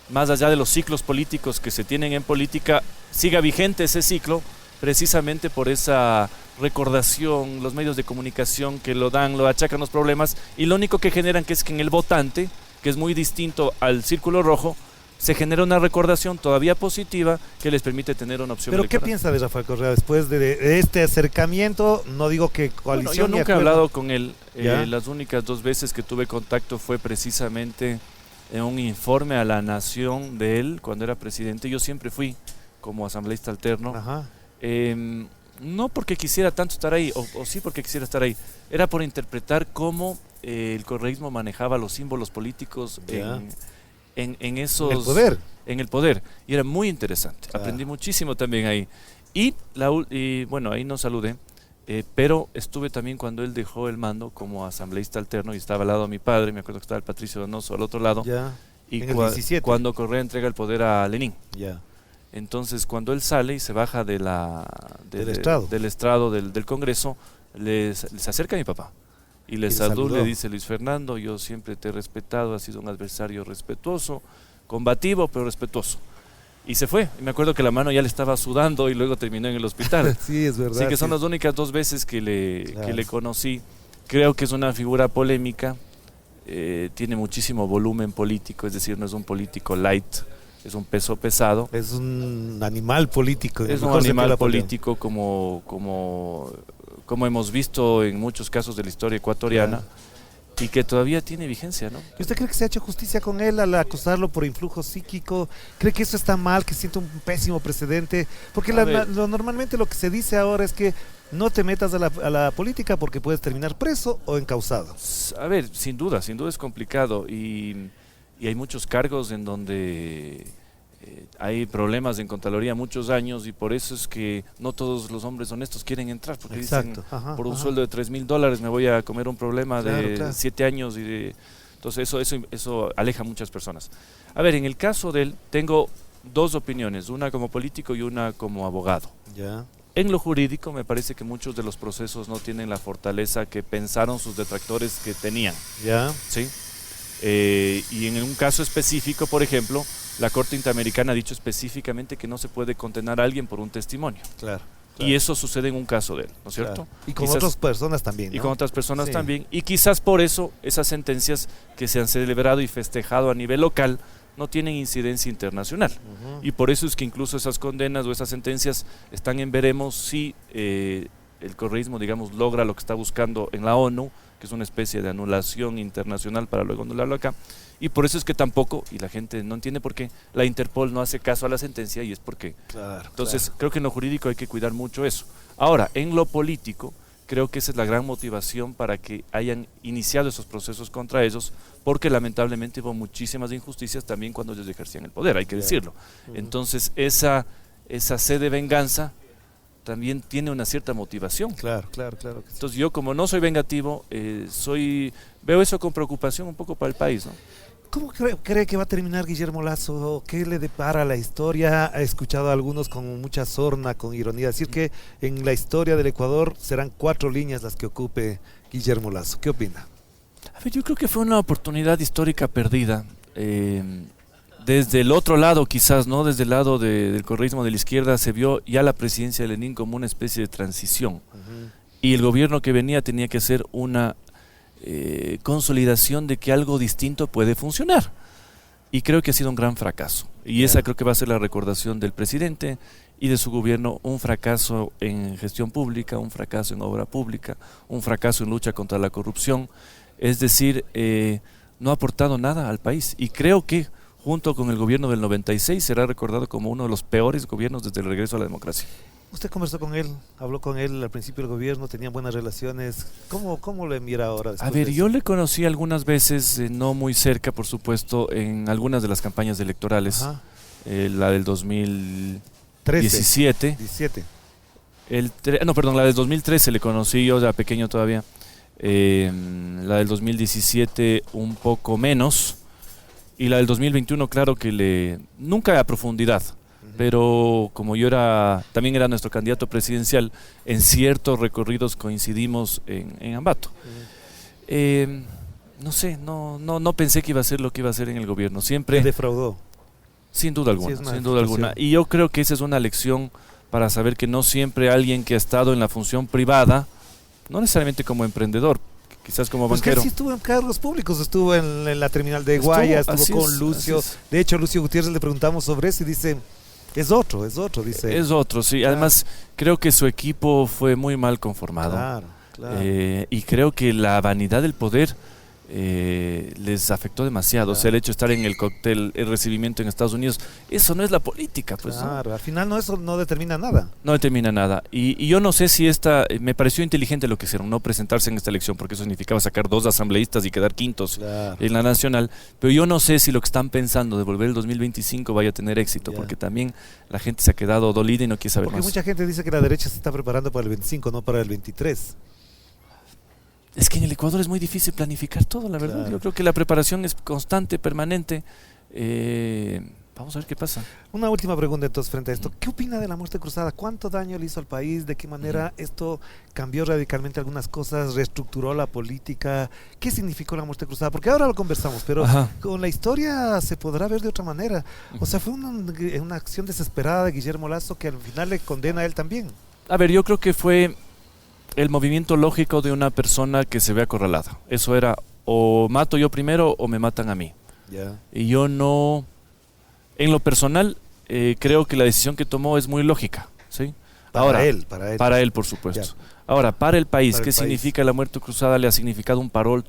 más allá de los ciclos políticos que se tienen en política, siga vigente ese ciclo, precisamente por esa recordación, los medios de comunicación que lo achacan los problemas, y lo único que generan que es que en el votante, que es muy distinto al círculo rojo, se genera una recordación todavía positiva que les permite tener una opción. ¿Pero electoral. qué piensa de Rafael Correa después de este acercamiento? No digo que coalición. Bueno, yo nunca he hablado con él. Las únicas 2 veces que tuve contacto fue precisamente en un informe a la Nación de él cuando era presidente. Yo siempre fui como asambleísta alterno. No porque quisiera tanto estar ahí, o sí porque quisiera estar ahí. Era por interpretar cómo el correísmo manejaba los símbolos políticos en esos... En el poder. Y era muy interesante. Aprendí muchísimo también ahí. Y bueno, ahí no saludé, pero estuve también cuando él dejó el mando como asambleísta alterno y estaba al lado de mi padre, me acuerdo que estaba el Patricio Donoso al otro lado. Y cuando Correa entrega el poder a Lenín. Entonces, cuando él sale y se baja del estrado del Congreso, se acerca a mi papá. Y le saluda, le dice: Luis Fernando, yo siempre te he respetado, has sido un adversario respetuoso, combativo, pero respetuoso. Y se fue. Y me acuerdo que la mano ya le estaba sudando y luego terminó en el hospital. Sí, es verdad. Así que son las únicas 2 veces que le conocí. Creo que es una figura polémica, tiene muchísimo volumen político, es decir, no es un político light, es un peso pesado. Es un animal político. Es un animal político como hemos visto en muchos casos de la historia ecuatoriana. y que todavía tiene vigencia, ¿no? ¿Y usted cree que se ha hecho justicia con él al acusarlo por influjo psíquico? ¿Cree que eso está mal, que siente un pésimo precedente? Porque normalmente lo que se dice ahora es que no te metas a la política porque puedes terminar preso o encausado. A ver, sin duda es complicado y hay muchos cargos en donde hay problemas en Contraloría muchos años y por eso es que no todos los hombres honestos quieren entrar porque Exacto. dicen por un sueldo de $3,000 me voy a comer un problema de 7 años entonces eso aleja a muchas personas. A ver, en el caso de él tengo dos opiniones, una como político y una como abogado. Ya. En lo jurídico me parece que muchos de los procesos no tienen la fortaleza que pensaron sus detractores que tenían. Ya. ¿Sí? Y en un caso específico, por ejemplo, la Corte Interamericana ha dicho específicamente que no se puede condenar a alguien por un testimonio. Claro. Y eso sucede en un caso de él, ¿no es cierto? Claro. Y con otras personas también, ¿no? Y con otras personas también. Y quizás por eso esas sentencias que se han celebrado y festejado a nivel local no tienen incidencia internacional. Y por eso es que incluso esas condenas o esas sentencias están en veremos si el correísmo, digamos, logra lo que está buscando en la ONU, que es una especie de anulación internacional para luego anularlo acá. Y por eso es que tampoco, y la gente no entiende por qué, la Interpol no hace caso a la sentencia y es porque... Claro, entonces, creo que en lo jurídico hay que cuidar mucho eso. Ahora, en lo político, creo que esa es la gran motivación para que hayan iniciado esos procesos contra ellos, porque lamentablemente hubo muchísimas injusticias también cuando ellos ejercían el poder, hay que decirlo. Entonces, esa sed de venganza también tiene una cierta motivación. Claro. Entonces yo como no soy vengativo, veo eso con preocupación un poco para el país, ¿no? ¿Cómo cree que va a terminar Guillermo Lasso? ¿Qué le depara la historia? He escuchado a algunos con mucha sorna, con ironía, decir que en la historia del Ecuador serán 4 líneas las que ocupe Guillermo Lasso. ¿Qué opina? A ver, yo creo que fue una oportunidad histórica perdida. Desde el otro lado quizás, ¿no? Desde el lado del correísmo de la izquierda se vio ya la presidencia de Lenin como una especie de transición. Y el gobierno que venía tenía que ser una consolidación de que algo distinto puede funcionar. Y creo que ha sido un gran fracaso. Y esa creo que va a ser la recordación del presidente y de su gobierno, un fracaso en gestión pública, un fracaso en obra pública, un fracaso en lucha contra la corrupción. Es decir, no ha aportado nada al país. Y creo que junto con el gobierno del 96 será recordado como uno de los peores gobiernos desde el regreso a la democracia. ¿Usted conversó con él? ¿Habló con él al principio del gobierno? ¿Tenían buenas relaciones? ¿Cómo le mira ahora? A ver, yo le conocí algunas veces, no muy cerca, por supuesto, en algunas de las campañas electorales. La del 2017. La del 2013 le conocí, yo era pequeño todavía. La del 2017 un poco menos. Y la del 2021, claro que nunca a profundidad. Pero como también era nuestro candidato presidencial, en ciertos recorridos coincidimos en Ambato. No sé, no pensé que iba a ser lo que iba a hacer en el gobierno. Siempre defraudó. Sin duda alguna. Y yo creo que esa es una lección para saber que no siempre alguien que ha estado en la función privada, no necesariamente como emprendedor, quizás como banquero. Pues que sí estuvo en cargos públicos, estuvo en la terminal de Guaya, estuvo con Lucio. De hecho, a Lucio Gutiérrez le preguntamos sobre eso y dice... Es otro, dice. Es otro, sí. Claro. Además, creo que su equipo fue muy mal conformado. Claro. Y creo que la vanidad del poder les afectó demasiado. O sea, el hecho de estar en el cóctel, el recibimiento en Estados Unidos, eso no es la política, pues. Claro, al final eso no determina nada. No determina nada. Y yo no sé si me pareció inteligente lo que hicieron, no presentarse en esta elección, porque eso significaba sacar 2 asambleístas y quedar quintos en la nacional. Pero yo no sé si lo que están pensando de volver el 2025 vaya a tener éxito, porque también la gente se ha quedado dolida y no quiere saber más. Porque mucha gente dice que la derecha se está preparando para el 25, no para el 23. Es que en el Ecuador es muy difícil planificar todo, la verdad. Yo creo que la preparación es constante, permanente. Vamos a ver qué pasa. Una última pregunta entonces frente a esto. ¿Qué opina de la muerte cruzada? ¿Cuánto daño le hizo al país? ¿De qué manera esto cambió radicalmente algunas cosas? ¿Reestructuró la política? ¿Qué significó la muerte cruzada? Porque ahora lo conversamos, pero con la historia se podrá ver de otra manera. O sea, fue una acción desesperada de Guillermo Lasso que al final le condena a él también. A ver, yo creo que fue el movimiento lógico de una persona que se ve acorralada. Eso era, o mato yo primero o me matan a mí. Y yo no... En lo personal, creo que la decisión que tomó es muy lógica, ¿sí? Para Ahora, él. Para él, por supuesto. Ahora, para el país, Para el ¿qué país. significa la muerte cruzada? Le ha significado un parón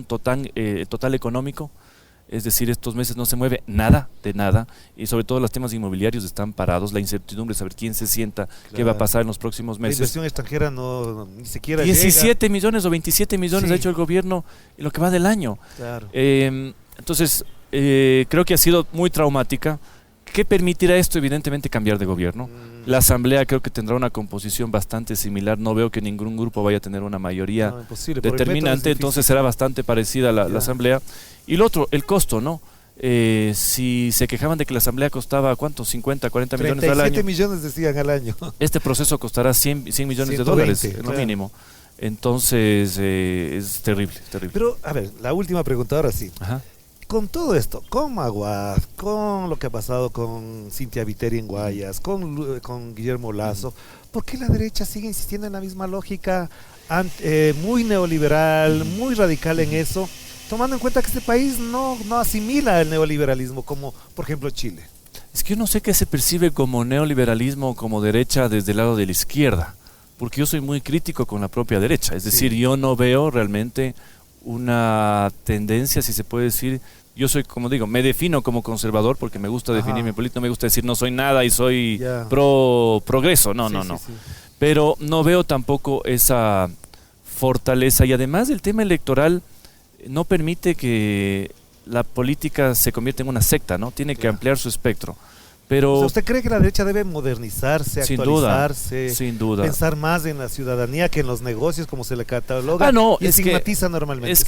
total económico. Es decir, estos meses no se mueve nada de nada y sobre todo los temas inmobiliarios están parados, la incertidumbre de saber quién se sienta, qué va a pasar en los próximos La meses. inversión extranjera ni siquiera 17 millones o 27 millones Sí. ha hecho el gobierno en lo que va del año. Claro. Entonces, creo que ha sido muy traumática. ¿Qué permitirá esto? Evidentemente cambiar de gobierno. La asamblea creo que tendrá una composición bastante similar. No veo que ningún grupo vaya a tener una mayoría No, imposible. Por el método es determinante, difícil. entonces será bastante parecida la Ya. asamblea. Y lo otro, el costo, ¿no? Si se quejaban de que la asamblea costaba, ¿cuánto? 50, 40 millones al 37 año. millones decían al año. Este proceso costará 100 millones de 120, dólares, en lo claro. mínimo. Entonces, es terrible, terrible. Pero, a ver, la última pregunta ahora sí. Ajá. Con todo esto, con Aguad, con lo que ha pasado con Cintia Viteri en Guayas, con Guillermo Lazo, ¿por qué la derecha sigue insistiendo en la misma lógica muy neoliberal, muy radical en eso, tomando en cuenta que este país no asimila el neoliberalismo como, por ejemplo, Chile? Es que yo no sé qué se percibe como neoliberalismo o como derecha desde el lado de la izquierda, porque yo soy muy crítico con la propia derecha. Es decir, yo no veo realmente una tendencia, si se puede decir. Yo soy, como digo, me defino como conservador porque me gusta definirme político, no me gusta decir no soy nada y soy progreso, no. Sí. Pero no veo tampoco esa fortaleza y además el tema electoral no permite que la política se convierta en una secta, ¿no? Tiene que ampliar su espectro. Pero O sea, ¿usted cree que la derecha debe modernizarse, sin actualizarse, sin duda. pensar más en la ciudadanía que en los negocios, como se le cataloga? No, y estigmatiza normalmente. es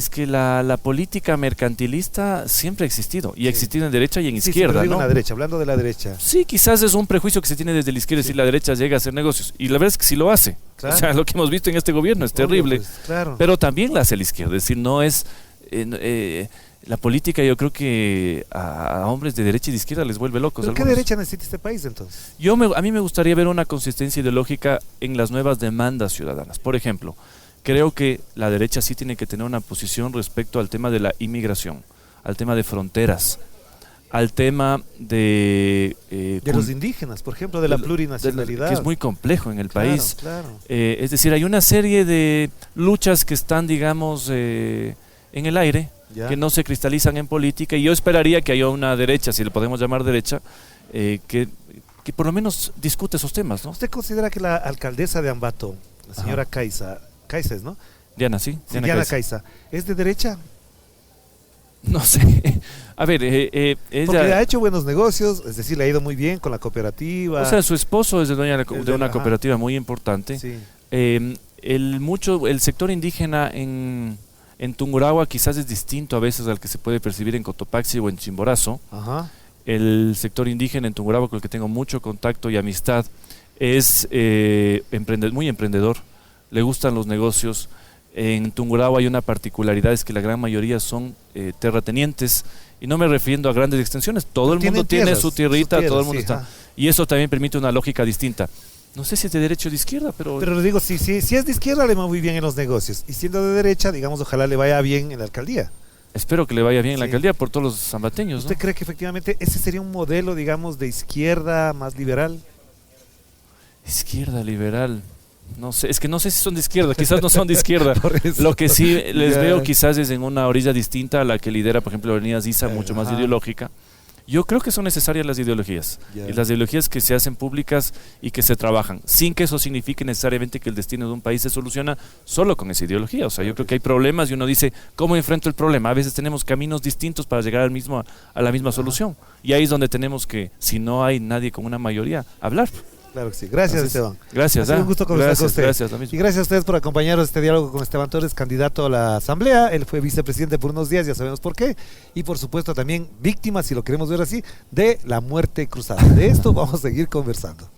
que la política mercantilista siempre ha existido y ha existido en derecha y en izquierda, pero digo ¿no? en la derecha, hablando de la derecha. Sí, quizás es un prejuicio que se tiene desde la izquierda, decir la derecha llega a hacer negocios. Y la verdad es que sí lo hace. Claro. O sea, lo que hemos visto en este gobierno es terrible. Obvio, pues, claro. Pero también la hace la izquierda. Es decir, no es... la política yo creo que a hombres de derecha y de izquierda les vuelve locos. ¿Pero qué algunos. derecha necesita este país entonces? A mí me gustaría ver una consistencia ideológica en las nuevas demandas ciudadanas. Por ejemplo, creo que la derecha sí tiene que tener una posición respecto al tema de la inmigración, al tema de fronteras, al tema de los indígenas, por ejemplo, de la plurinacionalidad. que es muy complejo en el país. Claro. Es decir, hay una serie de luchas que están, digamos, en el aire, Ya. que no se cristalizan en política, y yo esperaría que haya una derecha, si le podemos llamar derecha, que por lo menos discute esos temas, ¿no? ¿Usted considera que la alcaldesa de Ambato, la señora Caiza es, ¿no? Diana, ¿sí? Sí, Diana Caiza, ¿es de derecha? No sé. A ver, Porque ella... ha hecho buenos negocios, es decir, le ha ido muy bien con la cooperativa. O sea, su esposo es el dueño de una ajá. cooperativa muy importante. Sí. El sector indígena en Tungurahua quizás es distinto a veces al que se puede percibir en Cotopaxi o en Chimborazo. Ajá. El sector indígena en Tungurahua, con el que tengo mucho contacto y amistad, es muy emprendedor, le gustan los negocios. En Tungurahua hay una particularidad, es que la gran mayoría son terratenientes, y no me refiero a grandes extensiones, todo el mundo tiene su tierrita, todo el mundo está. Y eso también permite una lógica distinta. No sé si es de derecha o de izquierda, pero le digo, si es de izquierda le va muy bien en los negocios, y siendo de derecha, digamos, ojalá le vaya bien en la alcaldía. espero que le vaya bien en la alcaldía por todos los zambateños, ¿Usted ¿no? cree que efectivamente ese sería un modelo, digamos, de izquierda más liberal? Izquierda liberal. No sé, es que no sé si son de izquierda, quizás no son de izquierda. Por eso. Lo que sí les Ya. veo quizás es en una orilla distinta a la que lidera, por ejemplo, la Avenida Ziza, mucho más Ajá. ideológica. Yo creo que son necesarias las ideologías, Ya. y las ideologías que se hacen públicas y que se trabajan, sin que eso signifique necesariamente que el destino de un país se soluciona solo con esa ideología. O sea, yo creo que hay problemas y uno dice, ¿cómo enfrento el problema? A veces tenemos caminos distintos para llegar a la misma solución. Y ahí es donde tenemos que, si no hay nadie con una mayoría, hablar. Claro que sí. Gracias, Entonces, Esteban. Gracias. Ha sido un gusto conversar con usted. Gracias, lo mismo. Y gracias a ustedes por acompañarnos en este diálogo con Esteban Torres, candidato a la Asamblea. Él fue vicepresidente por unos días, ya sabemos por qué. Y por supuesto también víctima, si lo queremos ver así, de la muerte cruzada. De esto vamos a seguir conversando.